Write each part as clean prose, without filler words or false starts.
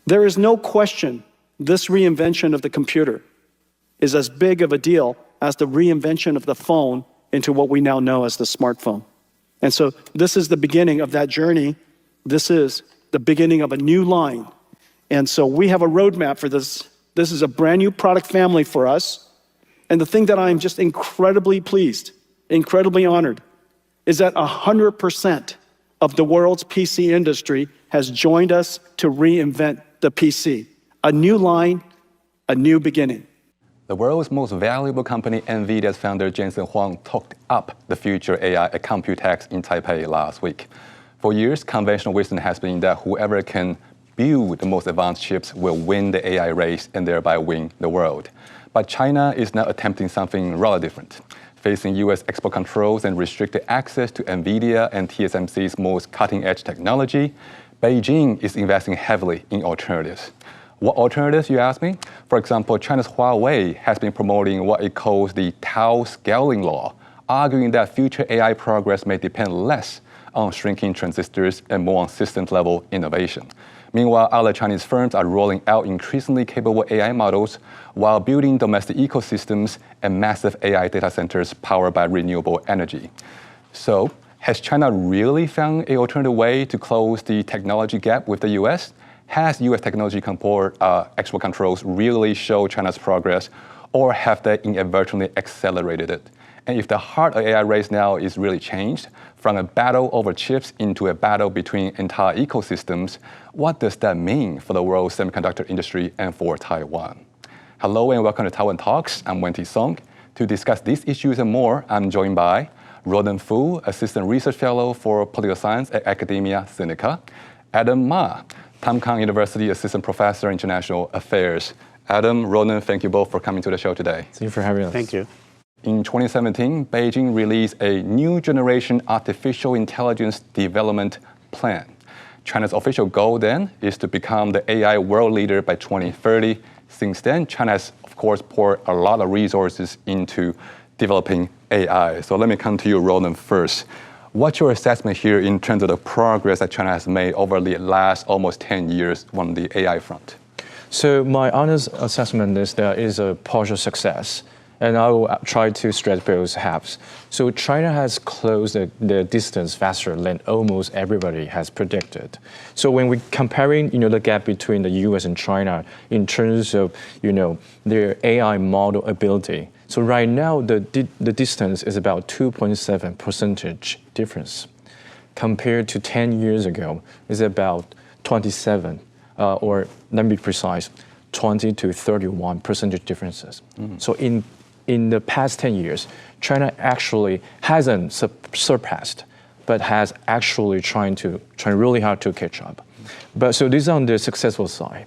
There is no question this reinvention of the computer is as big of a deal as the reinvention of the phone into what we now know as the smartphone. And so this is the beginning of that journey. This is the beginning of a new line. And so we have a roadmap for this. This is a brand new product family for us. And the thing that I'm just incredibly pleased, incredibly honored, is that 100% of the world's PC industry has joined us to reinvent the PC. A new line, a new beginning. The world's most valuable company, NVIDIA's founder Jensen Huang, talked up the future AI at Computex in Taipei last week. For years, conventional wisdom has been that whoever can build the most advanced chips will win the AI race and thereby win the world. But China is now attempting something rather different. Facing US export controls and restricted access to NVIDIA and TSMC's most cutting-edge technology, Beijing is investing heavily in alternatives. What alternatives, you ask me? For example, China's Huawei has been promoting what it calls the Tau scaling law, arguing that future AI progress may depend less on shrinking transistors and more on systems-level innovation. Meanwhile, other Chinese firms are rolling out increasingly capable AI models while building domestic ecosystems and massive AI data centers powered by renewable energy. So, has China really found an alternative way to close the technology gap with the US? Has US technology export controls really shown China's progress, or have they inadvertently accelerated it? And if the heart of AI race now is really changed, from a battle over chips into a battle between entire ecosystems, what does that mean for the world's semiconductor industry and for Taiwan? Hello and welcome to Taiwan Talks. I'm Wen-Ti Song. To discuss these issues and more, I'm joined by Ronan Fu, Assistant Research Fellow for Political Science at Academia Sinica, Adam Ma, Tamkang University Assistant Professor in International Affairs. Adam, Ronan, thank you both for coming to the show today. Thank you for having us. Thank you. In 2017, Beijing released a new generation artificial intelligence development plan. China's official goal then is to become the AI world leader by 2030. Since then, China has, of course, poured a lot of resources into developing AI. So let me come to you, Roland, first. What's your assessment here in terms of the progress that China has made over the last almost 10 years on the AI front? So my honest assessment is there is a partial success, and I will try to stretch both halves. So China has closed the distance faster than almost everybody has predicted. So when we're comparing, the gap between the US and China in terms of, their AI model ability, so right now, the distance is about 2.7 percentage difference. Compared to 10 years ago, it's about 27, or let me be precise, 20 to 31 percentage differences. Mm-hmm. So in the past 10 years, China actually hasn't surpassed, but has actually trying really hard to catch up. But so this is on the successful side.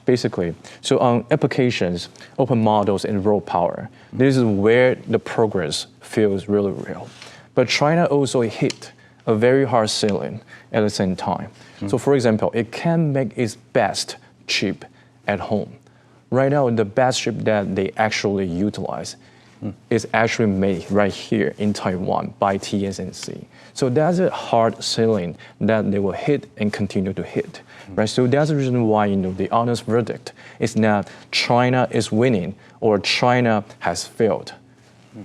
Basically, so on applications, open models, and raw power, this is where the progress feels really real. But China also hit a very hard ceiling at the same time. Mm-hmm. So for example, it can make its best chip at home. Right now, the best chip that they actually utilize is actually made right here in Taiwan by TSMC. So that's a hard ceiling that they will hit and continue to hit. Right? So that's the reason why the honest verdict is not China is winning or China has failed.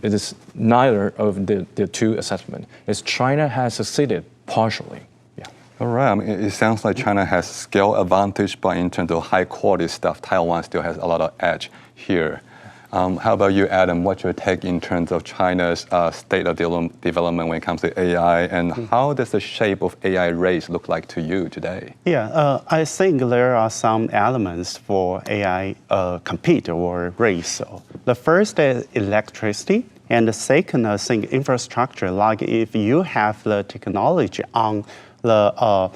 It is neither of the two assessments. It's China has succeeded partially. Yeah. All right. I mean, it sounds like China has scale advantage, but in terms of high quality stuff, Taiwan still has a lot of edge here. How about you, Adam? What's your take in terms of China's state of development when it comes to AI, and how does the shape of AI race look like to you today? Yeah, I think there are some elements for AI compete or race. The first is electricity, and the second, I think, infrastructure. Like if you have the technology on the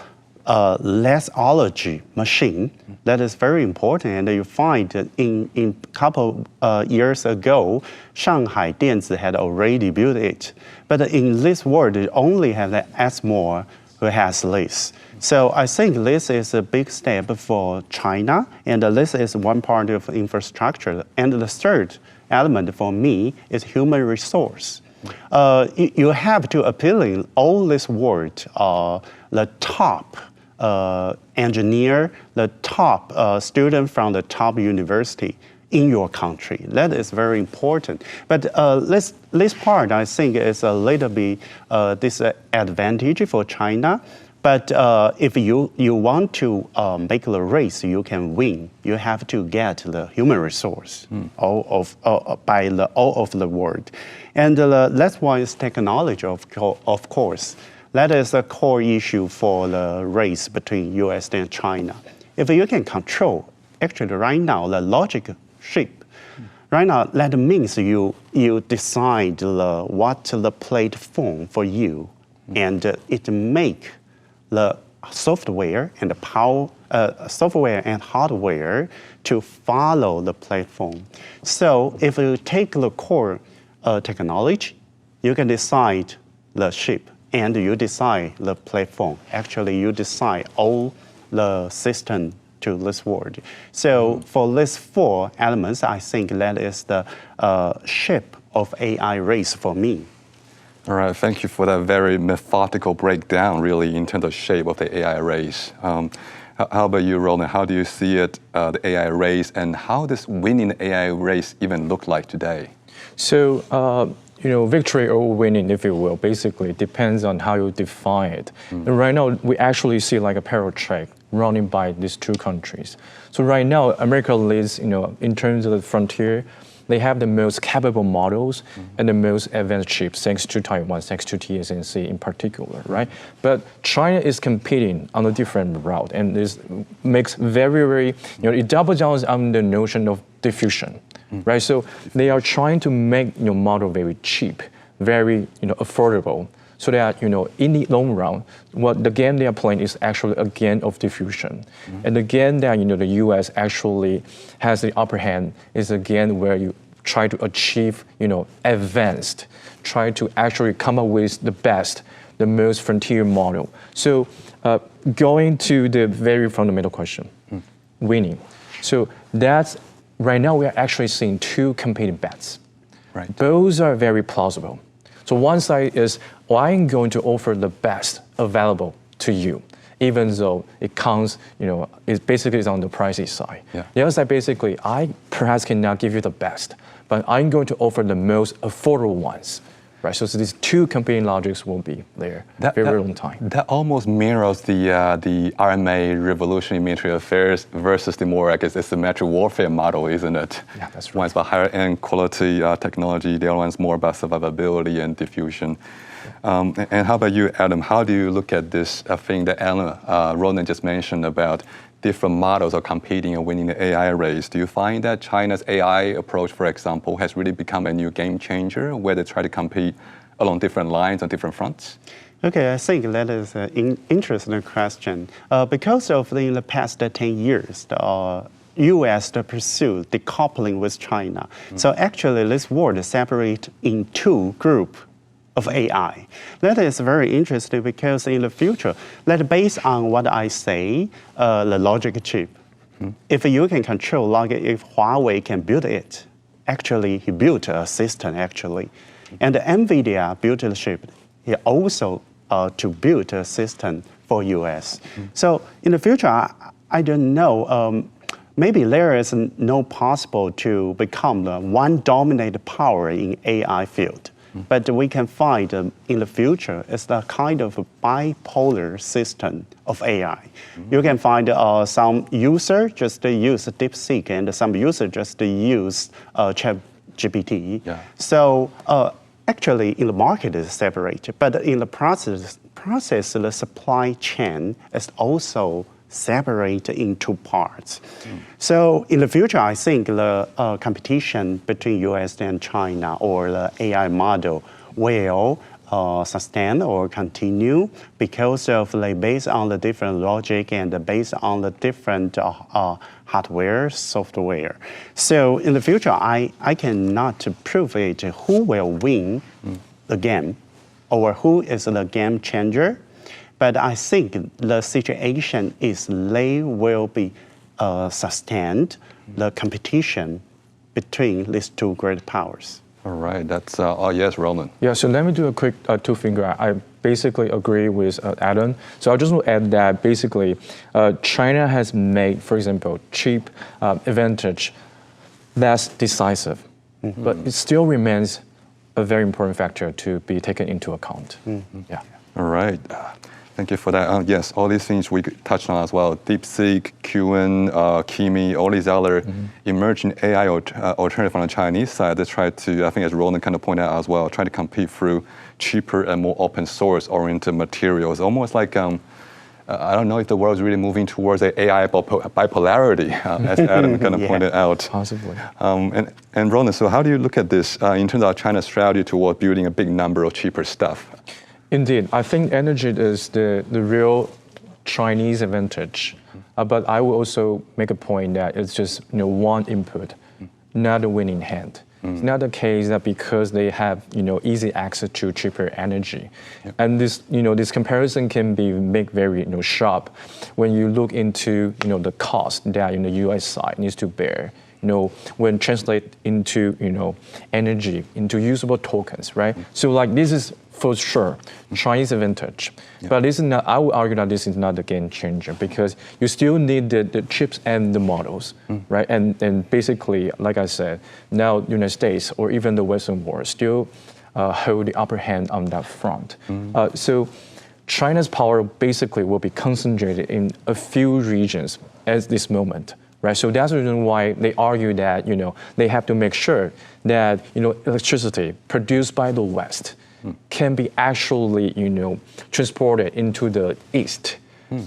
lithology machine, that is very important. And you find in a couple years ago, Shanghai Dianzi had already built it. But in this world, you only have the ASML who has this. So I think this is a big step for China, and this is one part of infrastructure. And the third element for me is human resource. You have to appeal in all this world, the top engineer the top student from the top university in your country. That is very important. But this part, I think, is a little bit disadvantage for China. But if you want to make the race, you can win. You have to get the human resource all of the world. And that's why it's technology, of course. That is a core issue for the race between US and China. If you can control, actually right now, the logic chip, right now, that means you decide what the platform for you, and it make the software and the hardware to follow the platform. So if you take the core technology, you can decide the chip and you decide the platform. Actually, you decide all the system to this world. So for these four elements, I think that is the shape of AI race for me. All right, thank you for that very methodical breakdown, really, in terms of shape of the AI race. How about you, Roland? How do you see it, the AI race, and how does winning the AI race even look like today? So, victory or winning, if you will, basically depends on how you define it. And right now, we actually see like a parallel track running by these two countries. So right now, America leads, in terms of the frontier. They have the most capable models and the most advanced chips, thanks to Taiwan, thanks to TSMC in particular, right? But China is competing on a different route, and this makes very, it doubles down on the notion of diffusion, right? So they are trying to make model very cheap, very affordable, so that in the long run, what the game they are playing is actually a game of diffusion, and the game that the U.S. actually has the upper hand is a game where you try to achieve advanced, try to actually come up with the best, the most frontier model. So going to the very fundamental question, winning. So that's right now we are actually seeing two competing bets. Right. Both are very plausible. So one side is, I'm going to offer the best available to you, even though it comes, it basically is on the pricey side. Yeah. The other side, basically, I perhaps cannot give you the best, but I'm going to offer the most affordable ones. Right, so these two competing logics will be there very long time. That almost mirrors the RMA, Revolutionary Military Affairs, versus the more, I guess, asymmetric warfare model, isn't it? Yeah, that's right. One's about higher end quality technology, the other one's more about survivability and diffusion. And how about you, Adam? How do you look at this thing that Roland just mentioned about different models are competing and winning the AI race? Do you find that China's AI approach, for example, has really become a new game changer where they try to compete along different lines on different fronts? Okay, I think that is an interesting question. Because of in the past 10 years, the U.S. pursued decoupling with China. So actually, this world is separated in two groups of AI. That is very interesting because in the future, that based on what I say, the logic chip, if you can control, like if Huawei can build it, actually he built a system actually. And NVIDIA built the chip, he also to build a system for US. So in the future, I don't know, maybe there is no possible to become the one dominant power in AI field. But we can find in the future it's a kind of a bipolar system of AI. You can find some user just use DeepSeek and some user just use ChatGPT. Yeah. So actually in the market is separated, but in the process the supply chain is also separated in two parts. So in the future, I think the competition between US and China or the AI model will sustain or continue because of based on the different logic and based on the different hardware, software. So in the future, I cannot prove it who will win the game or who is the game changer. But I think the situation is they will be sustained, the competition between these two great powers. All right, that's, yes, Roland. Yeah, so let me do a quick two-finger. I basically agree with Adam. So I just want to add that basically China has made, for example, chip advantage less decisive, but it still remains a very important factor to be taken into account. Yeah. All right. Thank you for that. Yes, all these things we touched on as well. DeepSeek, Qwen, Kimi, all these other emerging AI alternative on the Chinese side that try to, I think as Roland kind of pointed out as well, try to compete through cheaper and more open source oriented materials. Almost like, I don't know if the world is really moving towards an AI bipolarity, as Adam kind of pointed out. Possibly. And Roland, so how do you look at this in terms of China's strategy toward building a big number of cheaper stuff? Indeed, I think energy is the real Chinese advantage. But I will also make a point that it's just one input, not a winning hand. It's not the case that because they have easy access to cheaper energy, and this this comparison can be made very sharp when you look into the cost that the U.S. side needs to bear. When translate into energy into usable tokens, right? So like this is for sure Chinese advantage, but this is not. I would argue that this is not the game changer because you still need the chips and the models, right? And basically, like I said, now United States or even the Western world still hold the upper hand on that front. So China's power basically will be concentrated in a few regions at this moment. Right, so that's the reason why they argue that they have to make sure that electricity produced by the West can be actually transported into the East,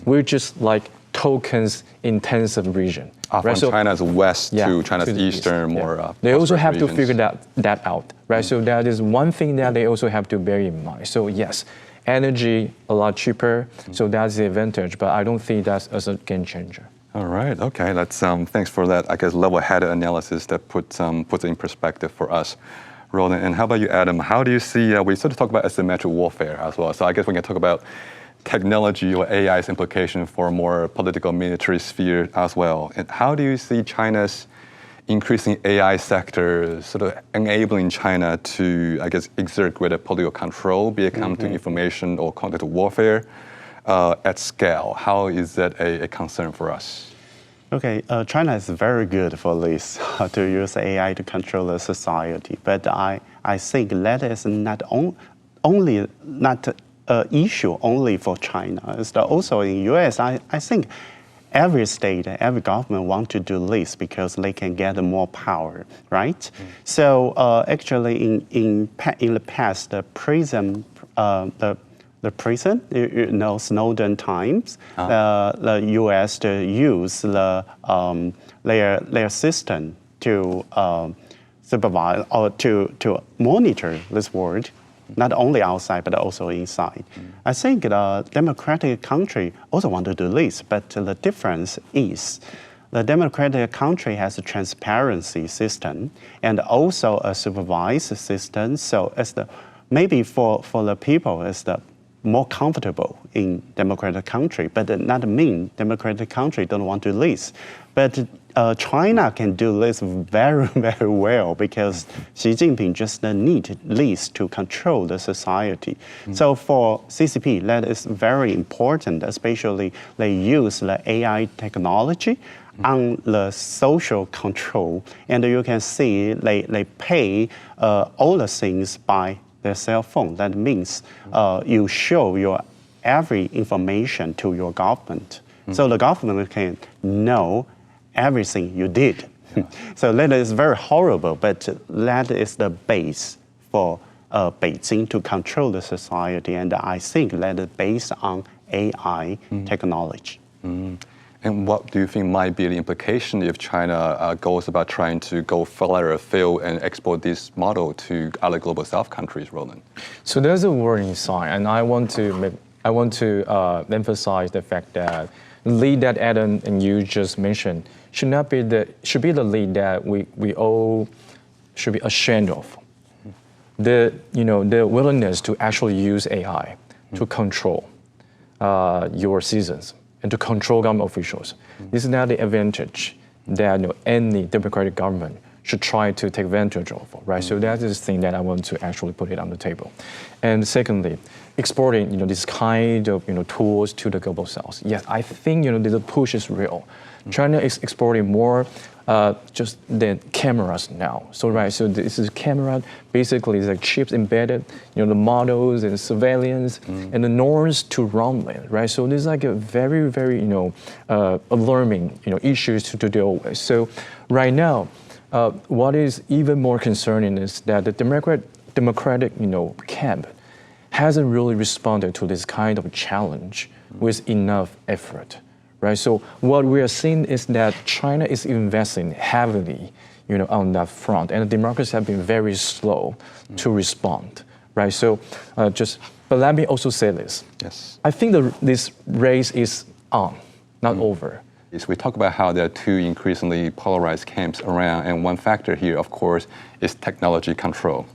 which is like tokens intensive region. From China's west to China's eastern, more. They also have regions. to figure that out, right? So that is one thing that they also have to bear in mind. So yes, energy a lot cheaper, so that's the advantage. But I don't think that's as a game changer. All right. Okay. That's thanks for that. I guess level-headed analysis that puts it in perspective for us, Roland. And how about you, Adam? How do you see? We sort of talk about asymmetric warfare as well. So I guess we can talk about technology or AI's implication for a more political military sphere as well. And how do you see China's increasing AI sector sort of enabling China to, I guess, exert greater political control, be it counter information or conduct warfare? At scale, how is that a concern for us? Okay, China is very good for this, to use AI to control the society. But I think that is not only not an issue only for China. It's also in US, I think every state, every government want to do this because they can get more power, right? So actually in the past, the prison, Snowden times, the U.S. to use their system to supervise or to monitor this world, not only outside but also inside. I think the democratic country also want to do this, but the difference is the democratic country has a transparency system and also a supervised system. So as maybe for the people, it's the more comfortable in democratic country, but not mean democratic country don't want to do this. But China can do this very, very well because Xi Jinping just need this to control the society. So for CCP, that is very important, especially they use the AI technology on the social control. And you can see they pay all the things by their cell phone. That means you show your every information to your government. So the government can know everything you did. So that is very horrible, but that is the base for Beijing to control the society. And I think that is based on AI technology. And what do you think might be the implication if China goes about trying to go further afield and export this model to other global South countries, Roland? So there's a warning sign, and I want to emphasize the fact that the lead that Adam and you just mentioned should be the lead that we all should be ashamed of. The willingness to actually use AI to control your citizens and to control government officials. This is not the advantage that any democratic government should try to take advantage of, right? So that is the thing that I want to actually put it on the table. And secondly, exporting, this kind of, tools to the global south. Yes, I think, the push is real. China is exporting more just than cameras now. So this is camera, basically it's like chips embedded, the models and surveillance and the norms to run with, right? So this is like a very, very, alarming, issues to deal with. So right now, what is even more concerning is that the democratic, camp hasn't really responded to this kind of challenge with enough effort. Right. So what we are seeing is that China is investing heavily, on that front, and the democracies have been very slow to respond. Right. So but let me also say this. Yes. I think this race is on, not over. Yes, we talk about how there are two increasingly polarized camps around, and one factor here, of course, is technology control.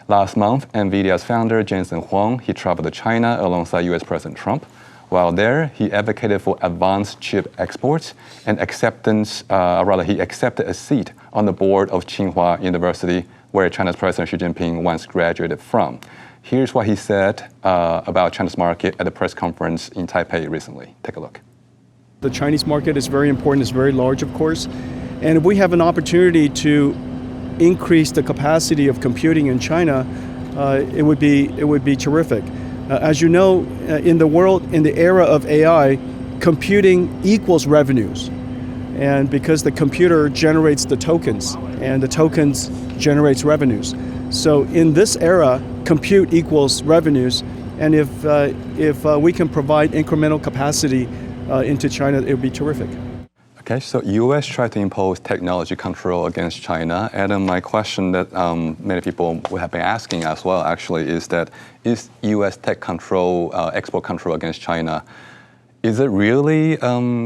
Last month, NVIDIA's founder, Jensen Huang, he traveled to China alongside US President Trump. While there, he advocated for advanced chip exports and he accepted a seat on the board of Tsinghua University, where China's President Xi Jinping once graduated from. Here's what he said about China's market at the press conference in Taipei recently. Take a look. The Chinese market is very important, it's very large, of course. And if we have an opportunity to increase the capacity of computing in China, it would be terrific. As you know, in the world, in the era of AI, computing equals revenues. And because the computer generates the tokens, and the tokens generates revenues. So in this era, compute equals revenues. And if we can provide incremental capacity into China, it would be terrific. Okay, so U.S. tried to impose technology control against China. Adam, my question that many people would have been asking as well, actually, is that is U.S. tech control, export control against China, is it really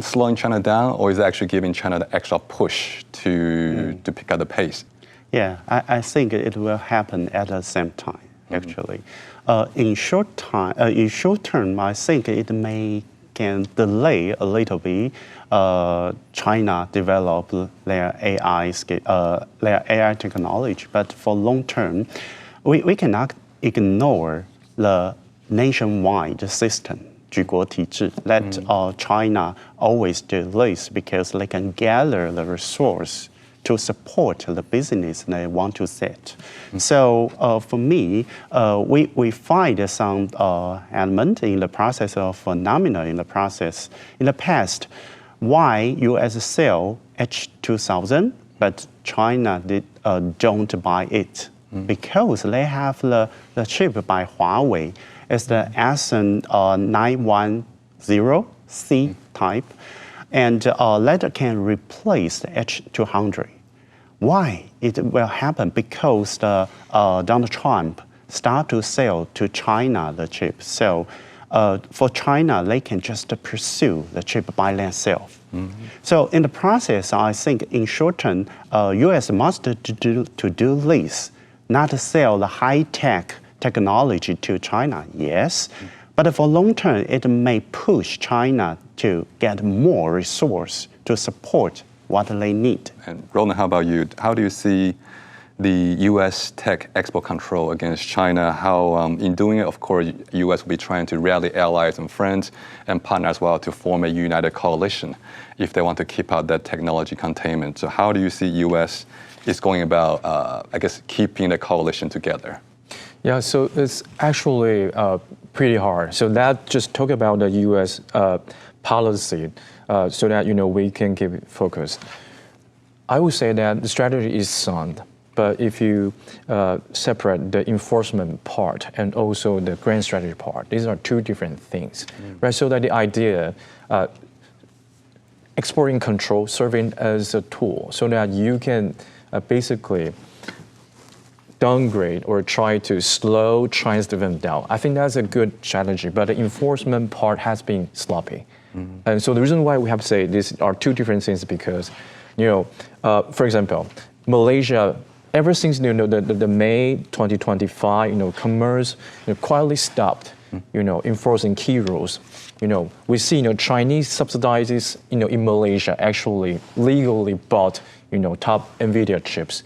slowing China down, or is it actually giving China the extra push to pick up the pace? Yeah, I think it will happen at the same time, actually. In short term, I think it can delay a little bit. China develop their AI technology, but for long term, we cannot ignore the nationwide system, 举国体制, that China always do this because they can gather the resource to support the business they want to set. So for me, we find some element in the process of phenomena in the process. In the past, why U.S. sell H2000, but China don't buy it? Because they have the chip by Huawei. It's the SN910C type, and that can replace the H200. Why it will happen? Because Donald Trump start to sell to China the chip. So for China, they can just pursue the chip by themselves. So in the process, I think in short term, U.S. must do this, not sell the high-tech technology to China, yes. But for long term, it may push China to get more resource to support what they need. And Roland, how about you? How do you see the U.S. tech export control against China? How, in doing it, of course, U.S. will be trying to rally allies and friends and partners as well to form a united coalition if they want to keep out that technology containment. So how do you see U.S. is going about, keeping the coalition together? Yeah, so it's actually pretty hard. So that just talk about the U.S. policy so that, we can keep it focused. I would say that the strategy is sound, but if you separate the enforcement part and also the grand strategy part, these are two different things, right? So that the idea, exporting control serving as a tool so that you can basically downgrade or try to slow China's development down. I think that's a good strategy, but the enforcement part has been sloppy. And so the reason why we have to say these are two different things because, for example, Malaysia, ever since the May 2025, commerce quietly stopped, enforcing key rules. We see, Chinese subsidizes, in Malaysia actually legally bought, top NVIDIA chips,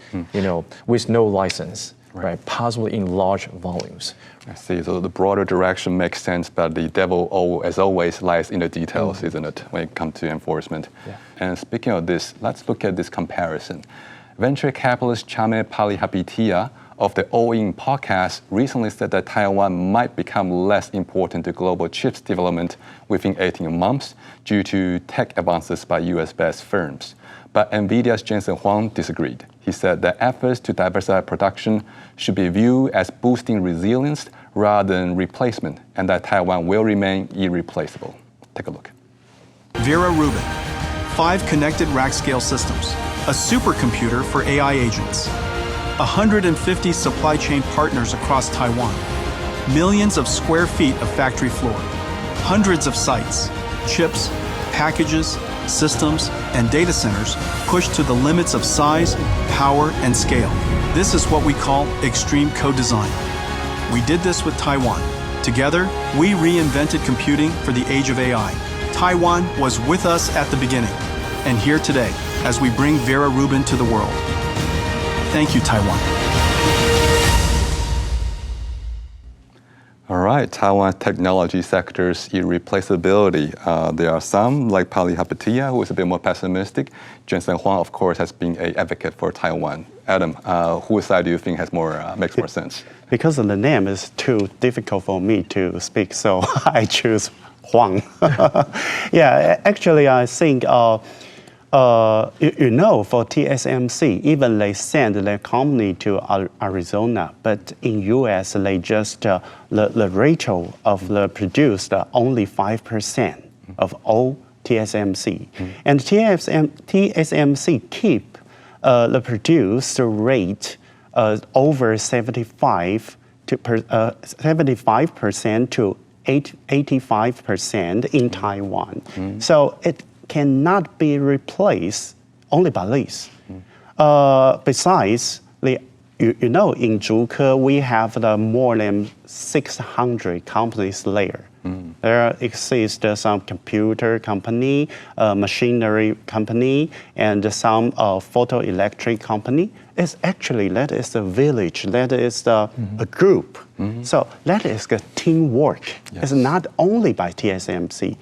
with no license. right? Possibly in large volumes. I see. So the broader direction makes sense, but the devil, as always, lies in the details, isn't it, when it comes to enforcement? Yeah. And speaking of this, let's look at this comparison. Venture capitalist Chame Palihapitiya of the All In podcast recently said that Taiwan might become less important to global chips development within 18 months due to tech advances by US-based firms. But NVIDIA's Jensen Huang disagreed. He said that efforts to diversify production should be viewed as boosting resilience rather than replacement, and that Taiwan will remain irreplaceable. Take a look. Vera Rubin, 5 connected rack-scale systems, a supercomputer for AI agents, 150 supply chain partners across Taiwan, millions of square feet of factory floor, hundreds of sites, chips, packages, systems, and data centers pushed to the limits of size, power, and scale. This is what we call extreme co-design. We did this with Taiwan. Together, we reinvented computing for the age of AI. Taiwan was with us at the beginning, and here today, as we bring Vera Rubin to the world. Thank you, Taiwan. All right, Taiwan technology sector's irreplaceability. There are some, like Palihapitiya, who is a bit more pessimistic. Jensen Huang, of course, has been an advocate for Taiwan. Adam, whose side do you think has makes more sense? Because the name is too difficult for me to speak, so I choose Huang. Yeah, actually, I think, for TSMC, even they send their company to Arizona, but in US, they just, the ratio of the produced only 5% of all TSMC. And TSMC keep the produced rate over 75% to 85% in Taiwan. So it cannot be replaced only by this. Besides, in Zhuke, we have more than 600 companies there. There exists some computer company, machinery company, and some photoelectric company. It's actually, that is a village, that is a group. So that is a teamwork. Yes. It's not only by TSMC.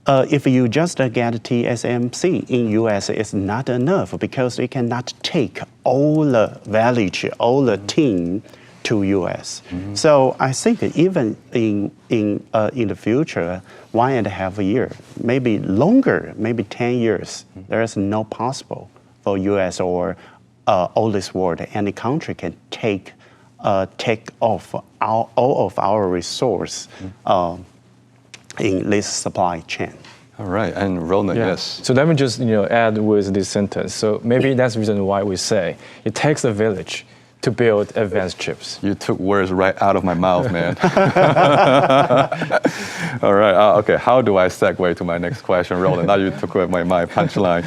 If you just get TSMC in US, it's not enough because they cannot take all the village, all the team to US. So I think even in the future, 1.5 years, maybe longer, maybe 10 years, there is no possible for US or all this world, any country can take off all of our resource in this supply chain. All right, and Ronan, yes. So let me just add with this sentence. So maybe that's the reason why we say it takes a village to build advanced chips. You took words right out of my mouth, man. All right, okay, how do I segue to my next question, Roland? Now you took away my punchline.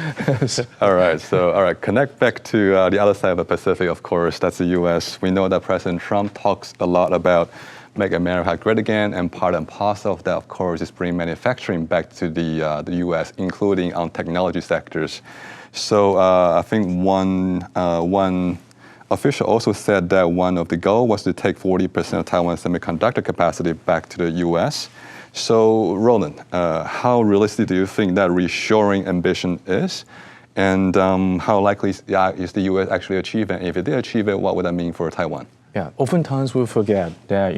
All right, connect back to the other side of the Pacific, of course, that's the US. We know that President Trump talks a lot about Make America Great Again, and part and parcel of that, of course, is bring manufacturing back to the US, including on technology sectors. So I think one official also said that one of the goals was to take 40% of Taiwan's semiconductor capacity back to the US. So Roland, how realistic do you think that reshoring ambition is? And how likely is the US actually achieve it? If it did achieve it, what would that mean for Taiwan? Yeah, oftentimes we forget that,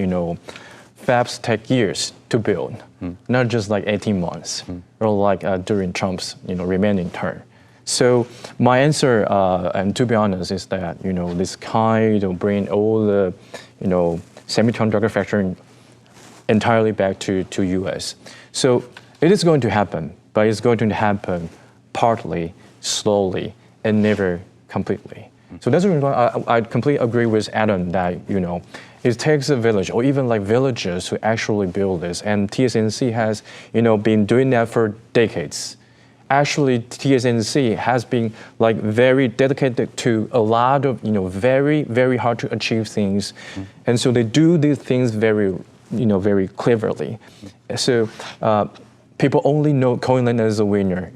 fabs take years to build, not just like 18 months, or like during Trump's, remaining term. So my answer, and to be honest, is that, this kind of bring all the, semiconductor factoring entirely back to US. So it is going to happen, but it's going to happen partly, slowly, and never completely. So that's the reason why I completely agree with Adam that, it takes a village or even like villages to actually build this. And TSMC has, been doing that for decades. Actually, TSMC has been like very dedicated to a lot of, very, very hard to achieve things. And so they do these things very, very cleverly. So people only know Coinland as a winner,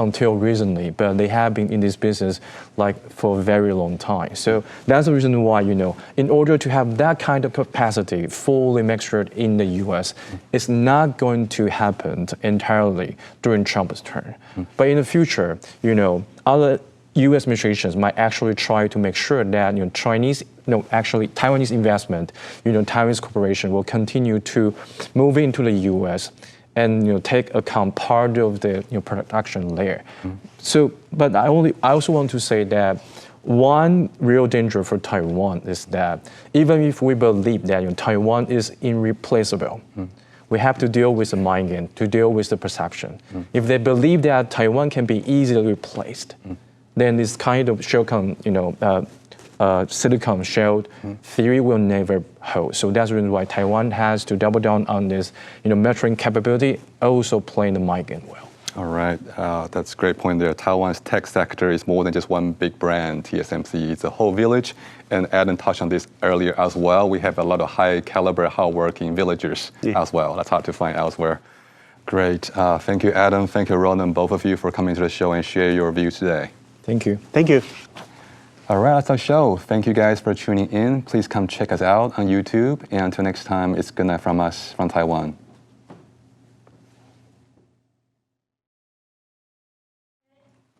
until recently, but they have been in this business like for a very long time. So that's the reason why, in order to have that kind of capacity fully matured in the US, it's not going to happen entirely during Trump's term. But in the future, other U.S. administrations might actually try to make sure that Taiwanese investment, Taiwanese corporation will continue to move into the U.S. and take account part of the production layer. So, but I also want to say that one real danger for Taiwan is that even if we believe that Taiwan is irreplaceable, we have to deal with the mind game, to deal with the perception. If they believe that Taiwan can be easily replaced, then this kind of silicon shell theory will never hold. So that's the reason why Taiwan has to double down on this, measuring capability, also playing the mind game well. All right, that's a great point there. Taiwan's tech sector is more than just one big brand, TSMC. It's a whole village, and Adam touched on this earlier as well. We have a lot of high caliber, hardworking villagers as well. That's hard to find elsewhere. Great. Thank you, Adam. Thank you, Ronan, both of you, for coming to the show and share your views today. Thank you. Thank you. All right, that's our show. Thank you guys for tuning in. Please come check us out on YouTube. And until next time, it's good night from us from Taiwan.